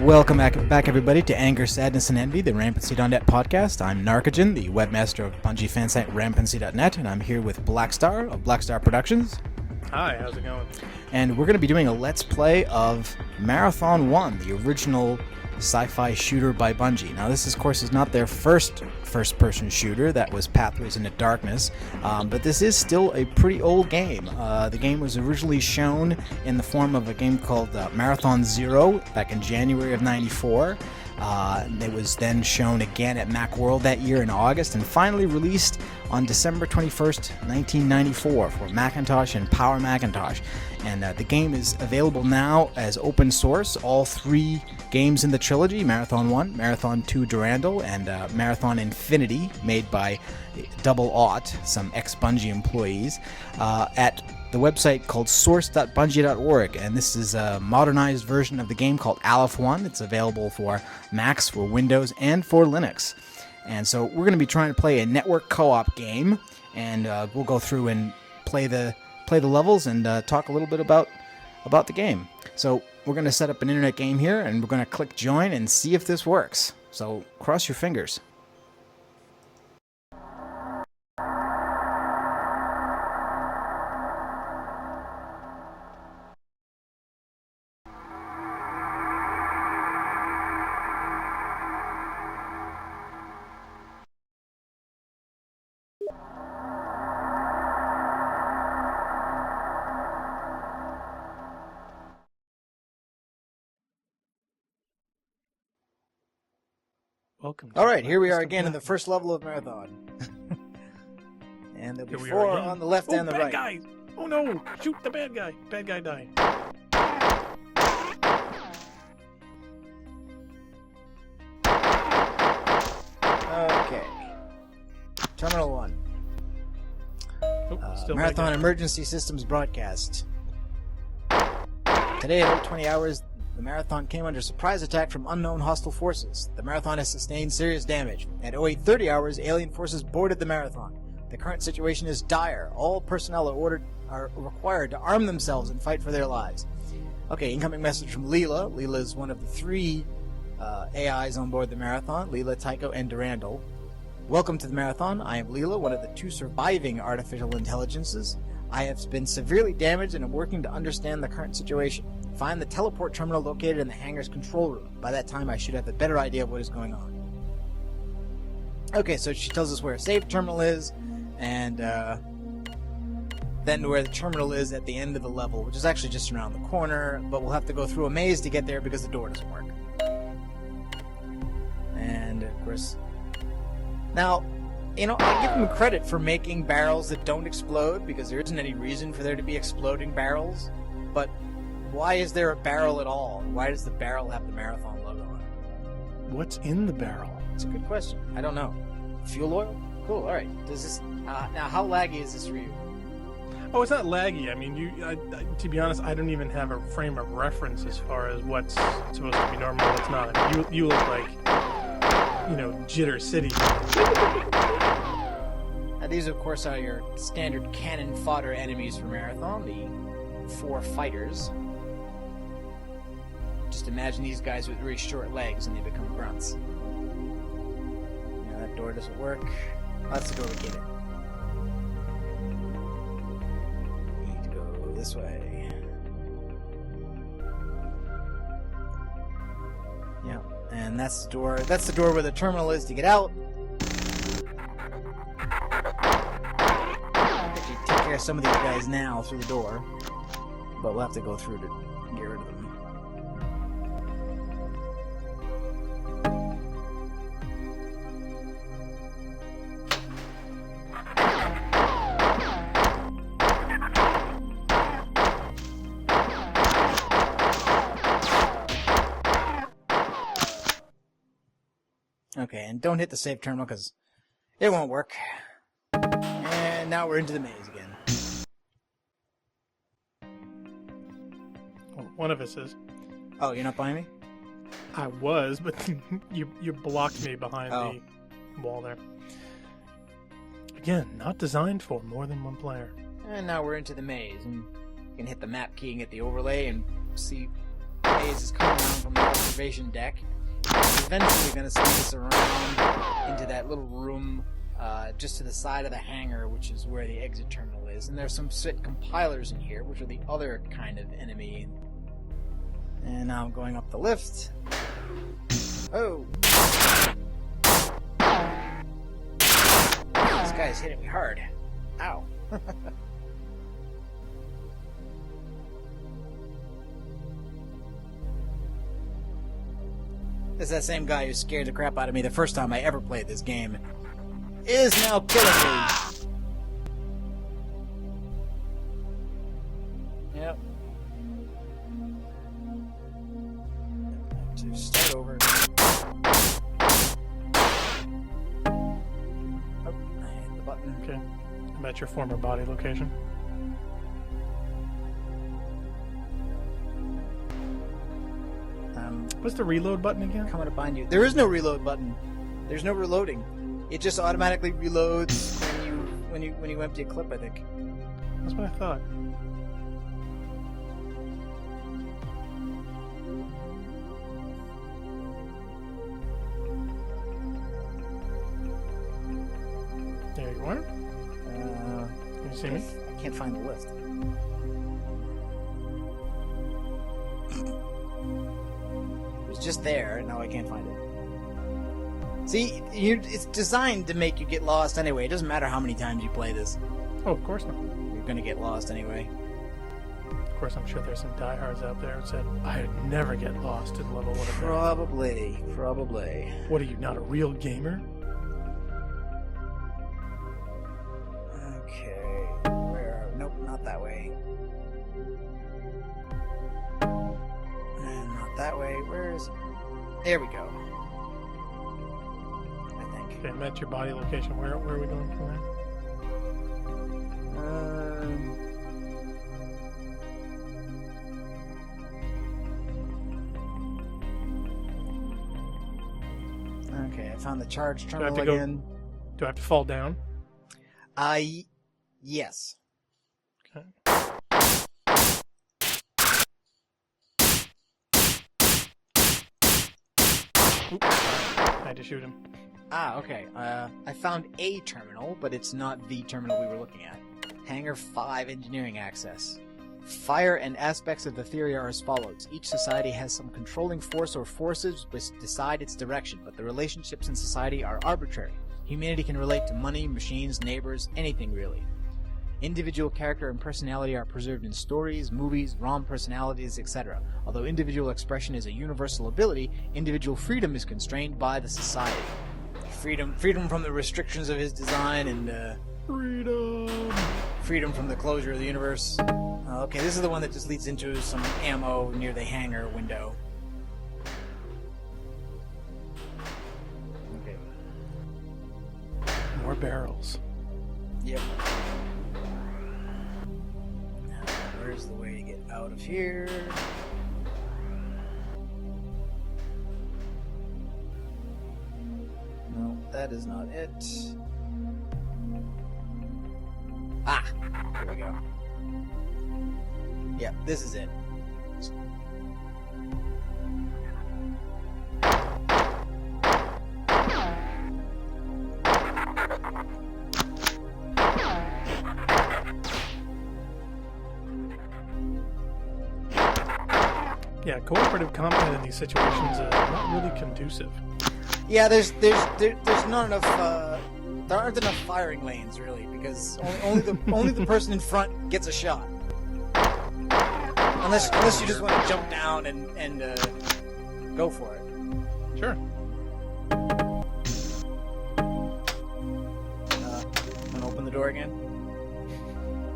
Welcome back everybody, to Anger, Sadness, and Envy, the Rampancy.net podcast. I'm Narcogen, the webmaster of Bungie fan site Rampancy.net, and I'm here with Blackstar of Blackstar Productions. Hi, how's it going? And we're going to be doing a Let's Play of Marathon One, the original sci-fi shooter by Bungie. Now, this, of course, is not their first-person shooter. That was Pathways into Darkness. But this is still a pretty old game. The game was originally shown in the form of a game called Marathon Zero back in January of '94. It was then shown again at Macworld that year in August, and finally released on December 21st, 1994 for Macintosh and Power Macintosh. And the game is available now as open source. All three games in the trilogy, Marathon 1, Marathon 2 Durandal, and Marathon Infinity, made by Double Aught, some ex-Bungie employees, at the website called source.bungie.org. And this is a modernized version of the game called Aleph One. It's available for Macs, for Windows, and for Linux. And so we're going to be trying to play a network co-op game, and we'll go through and play the levels and talk a little bit about the game. So we're going to set up an internet game here, and we're going to click join and see if this works. So cross your fingers. Welcome. All right, here we are again in the first level of Marathon. And there'll be four on the left and the right. Guy. Oh no! Shoot the bad guy. Bad guy died. Okay. Terminal 1. Marathon Emergency Systems Broadcast. Today at 20 hours, the Marathon came under surprise attack from unknown hostile forces. The Marathon has sustained serious damage. At 0830 hours, alien forces boarded the Marathon. The current situation is dire. All personnel are required to arm themselves and fight for their lives. Okay, incoming message from Leela. Leela is one of the three AIs on board the Marathon, Leela, Tycho, and Durandal. Welcome to the Marathon. I am Leela, one of the two surviving artificial intelligences. I have been severely damaged and am working to understand the current situation. Find the teleport terminal located in the hangar's control room. By that time, I should have a better idea of what is going on. Okay, so she tells us where a save terminal is, and then where the terminal is at the end of the level, which is actually just around the corner, but we'll have to go through a maze to get there because the door doesn't work. And, of course... Now, you know, I give them credit for making barrels that don't explode, because there isn't any reason for there to be exploding barrels, but... why is there a barrel at all? Why does the barrel have the Marathon logo on it? What's in the barrel? It's a good question. I don't know. Fuel oil? Cool. All right. Does this now? How laggy is this for you? Oh, it's not laggy. I mean, to be honest, I don't even have a frame of reference as far as what's supposed to be normal and what's not. I mean, you look like, Jitter City. Now, these, of course, are your standard cannon fodder enemies for Marathon, the 4 fighters. Just imagine these guys with very short legs and they become grunts. That door doesn't work. That's the door we get it. Need to go this way. Yeah, and that's the door. That's the door where the terminal is to get out. I'll actually take care of some of these guys now through the door, but we'll have to go through to get rid of them. Okay, and don't hit the save terminal because it won't work. And now we're into the maze again. Well, one of us is. Oh, you're not behind me? I was, but you blocked me behind the wall there. Again, not designed for more than one player. And now we're into the maze, and you can hit the map key and get the overlay and see maze is coming around from the observation deck. It's eventually going to sneak us around into that little room just to the side of the hangar, which is where the exit terminal is. And there's some SIT compilers in here, which are the other kind of enemy. And now I'm going up the lift. Oh! This guy's hitting me hard. Ow. This is that same guy who scared the crap out of me the first time I ever played this game. Is now killing me. Yep. To start over. Oh, I hit the button. Okay. I'm at your former body location. What's the reload button again? Coming to find you. There is no reload button. There's no reloading. It just automatically reloads when you empty a clip, I think. That's what I thought. There you are. Can you see me? I can't find the lift. It was just there, and now I can't find it. See, it's designed to make you get lost anyway. It doesn't matter how many times you play this. Oh, of course not. You're gonna get lost anyway. Of course, I'm sure there's some diehards out there who said, I'd never get lost in level 1 of Probably. What are you, not a real gamer? Okay, where? Nope, not that way. And not that way. Where is it? There we go. I think. Okay, I'm at your body location. Where are we going from there? Okay, I found the charge terminal again. Do I have to fall down? Yes. Okay. Oop. I had to shoot him. Ah, okay. I found a terminal, but it's not the terminal we were looking at. Hangar 5 engineering access. Fire and aspects of the theory are as follows. Each society has some controlling force or forces which decide its direction, but the relationships in society are arbitrary. Humanity can relate to money, machines, neighbors, anything really. Individual character and personality are preserved in stories, movies, ROM personalities, etc. Although individual expression is a universal ability, individual freedom is constrained by the society. Freedom from the restrictions of his design and freedom from the closure of the universe. Okay, this is the one that just leads into some ammo near the hangar window. Okay. More barrels. Yep. Now, where's the way to get out of here? No, that is not it. Ah! Here we go. Yeah, this is it. Yeah, cooperative combat in these situations is not really conducive. Yeah, there's not enough. There aren't enough firing lanes really, because only the person in front gets a shot. Unless you just want to jump down and go for it. Sure. Want to open the door again?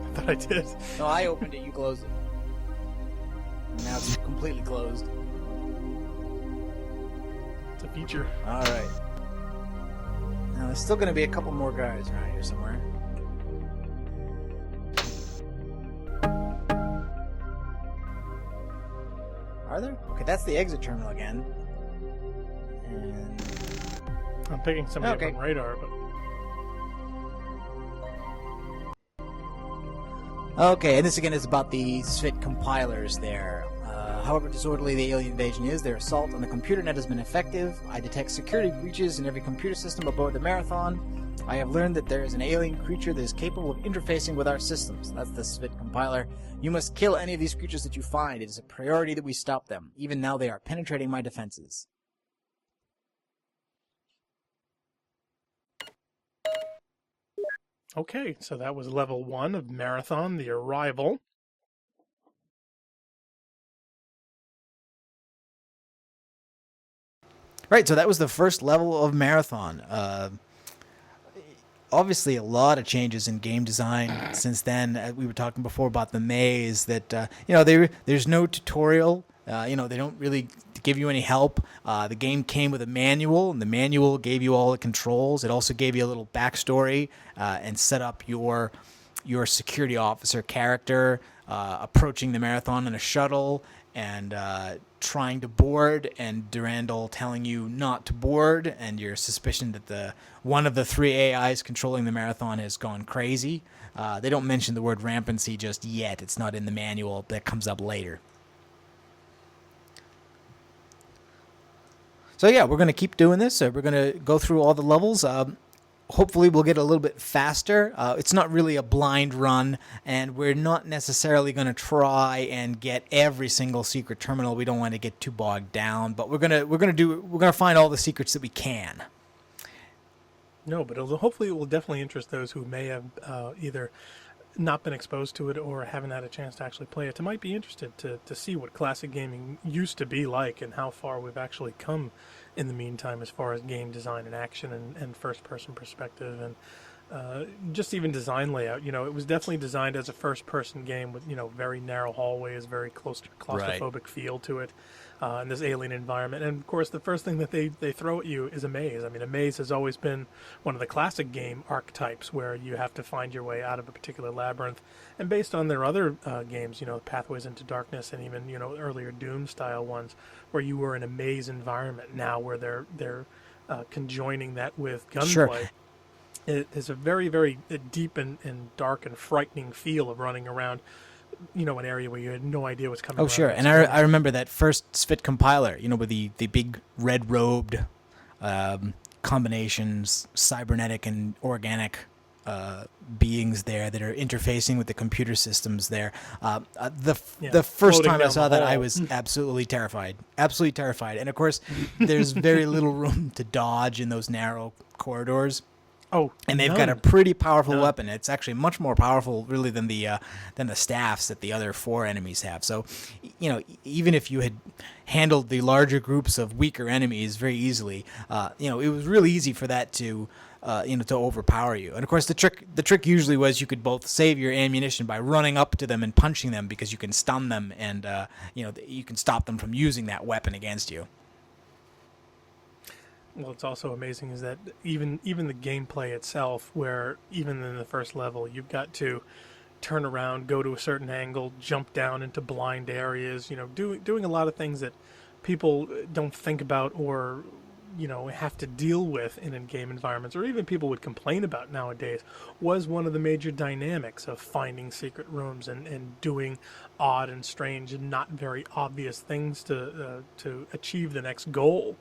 I thought I did. No, I opened it. You closed it. And now it's completely closed. It's a feature. All right. Now there's still going to be a couple more guys around here somewhere. Are there? Okay, that's the exit terminal again. And I'm picking somebody up on radar, but okay, and this again is about the SFIT compilers there. However disorderly the alien invasion is, their assault on the computer net has been effective. I detect security breaches in every computer system aboard the Marathon. I have learned that there is an alien creature that is capable of interfacing with our systems. That's the SVIT compiler. You must kill any of these creatures that you find. It is a priority that we stop them. Even now they are penetrating my defenses. Okay, so that was level 1 of Marathon, the Arrival. Right, so that was the first level of Marathon. Obviously, a lot of changes in game design since then. We were talking before about the maze. That there's no tutorial. They don't really give you any help. The game came with a manual, and the manual gave you all the controls. It also gave you a little backstory and set up your security officer character approaching the Marathon in a shuttle and trying to board, and Durandal telling you not to board, and your suspicion that one of the 3 AIs controlling the Marathon has gone crazy. They don't mention the word Rampancy just yet. It's not in the manual. That comes up later. So yeah, we're going to keep doing this. We're going to go through all the levels. Hopefully we'll get a little bit faster. It's not really a blind run, and we're not necessarily going to try and get every single secret terminal. We don't want to get too bogged down, but we're gonna find all the secrets that we can. No, but hopefully it will definitely interest those who may have either not been exposed to it or haven't had a chance to actually play it. They might be interested to see what classic gaming used to be like and how far we've actually come in the meantime as far as game design and action and first-person perspective and just even design layout. It was definitely designed as a first-person game with, very narrow hallways, very claustrophobic feel to it, in this alien environment. And, of course, the first thing that they throw at you is a maze. I mean, a maze has always been one of the classic game archetypes where you have to find your way out of a particular labyrinth. And based on their other games, Pathways into Darkness and even, earlier Doom-style ones, where you were in a maze environment, now where they're conjoining that with gunplay. Sure. It is a very, very deep and dark and frightening feel of running around, an area where you had no idea what's coming. Oh, sure. And I remember that first SVIT compiler, with the big red-robed combinations, cybernetic and organic beings there that are interfacing with the computer systems there. The first time I saw that, I was absolutely terrified. Absolutely terrified. And, of course, there's very little room to dodge in those narrow corridors. Oh, and they've got a pretty powerful weapon. It's actually much more powerful, really, than the staffs that the other 4 enemies have. So, even if you had handled the larger groups of weaker enemies very easily, it was really easy for that to overpower you. And of course, the trick usually was you could both save your ammunition by running up to them and punching them because you can stun them, and you can stop them from using that weapon against you. Well, it's also amazing is that even the gameplay itself, where even in the first level, you've got to turn around, go to a certain angle, jump down into blind areas, doing a lot of things that people don't think about or, have to deal with in in-game environments, or even people would complain about nowadays, was one of the major dynamics of finding secret rooms and doing odd and strange and not very obvious things to achieve the next goal.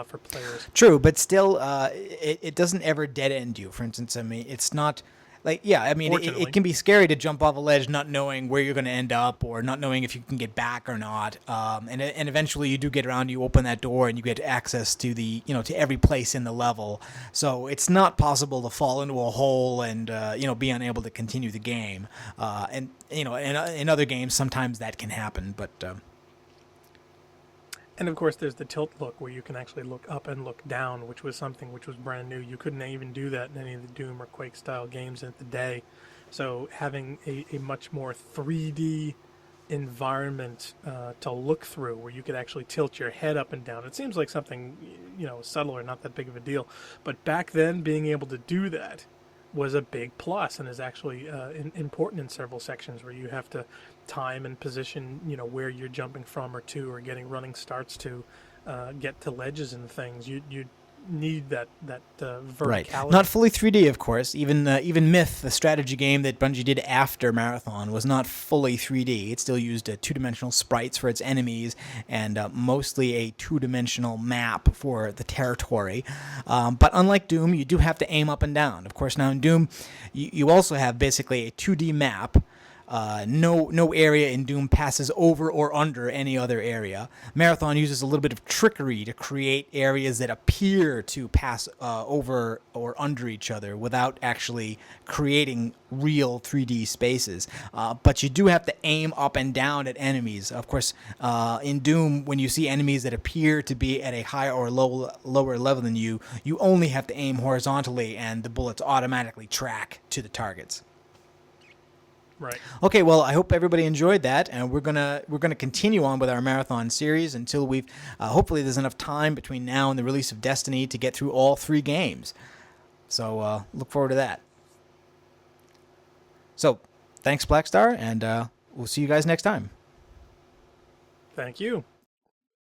For players. True, but still, it doesn't ever dead end you. For instance, I mean, it's not like, it can be scary to jump off a ledge not knowing where you're going to end up or not knowing if you can get back or not. And eventually you do get around, you open that door and you get access to to every place in the level. So it's not possible to fall into a hole and, be unable to continue the game. In other games, sometimes that can happen, but... And of course, there's the tilt look where you can actually look up and look down, which was something which was brand new. You couldn't even do that in any of the Doom or Quake style games at the day. So having a much more 3D environment to look through, where you could actually tilt your head up and down. It seems like something subtle or not that big of a deal, but back then being able to do that was a big plus and is actually important in several sections where you have to time and position, where you're jumping from or to or getting running starts to get to ledges and things. You need that Right. verticality. Not fully 3D, of course. Even Myth, the strategy game that Bungie did after Marathon, was not fully 3D. It still used two-dimensional sprites for its enemies and mostly a two-dimensional map for the territory. But unlike Doom, you do have to aim up and down. Of course, now in Doom, you also have basically a 2D map. No area in Doom passes over or under any other area. Marathon uses a little bit of trickery to create areas that appear to pass over or under each other without actually creating real 3D spaces. But you do have to aim up and down at enemies. Of course, in Doom, when you see enemies that appear to be at a higher or lower level than you, you only have to aim horizontally and the bullets automatically track to the targets. Right. Okay, well, I hope everybody enjoyed that, and we're gonna continue on with our Marathon series until we've hopefully there's enough time between now and the release of Destiny to get through all 3 games. So look forward to that. So thanks, Blackstar, and we'll see you guys next time. Thank you.